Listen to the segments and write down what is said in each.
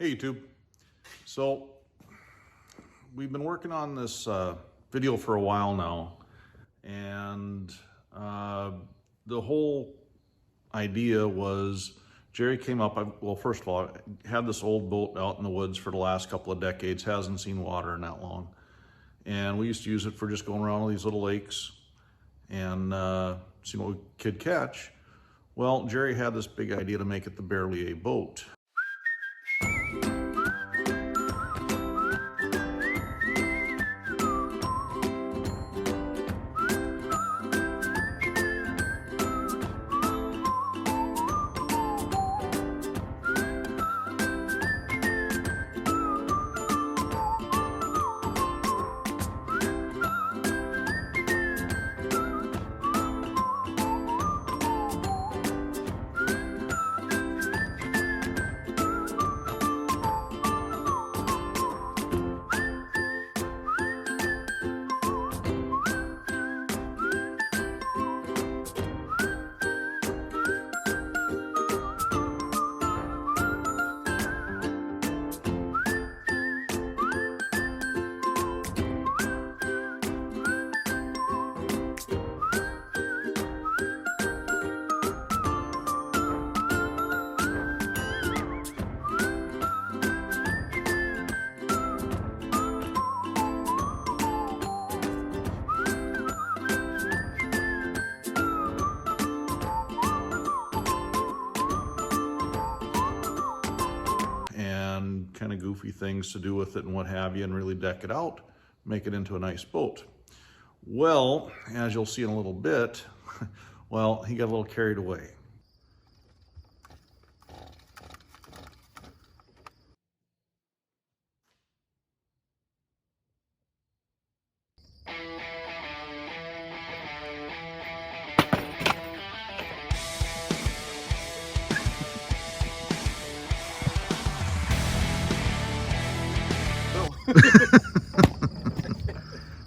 Hey YouTube. So we've been working on this video for a while now, and the whole idea was Jerry came up, well, first of all, I had this old boat out in the woods for the last couple of decades, hasn't seen water in that long, and we used to use it for just going around all these little lakes and seeing what we could catch. Well, Jerry had this big idea to make it the barely a boat. And kind of goofy things to do with it and what have you, and really deck it out, make it into a nice boat. Well, as you'll see in a little bit, well, he got a little carried away.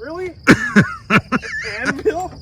Really? Anvil?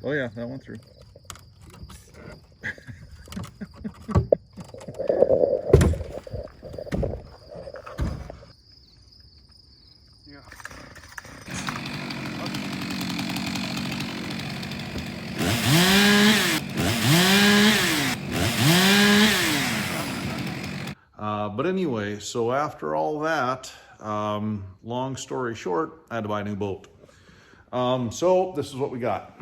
Oh yeah, that went through. Yeah. But anyway, so after all that, long story short, I had to buy a new boat. So this is what we got.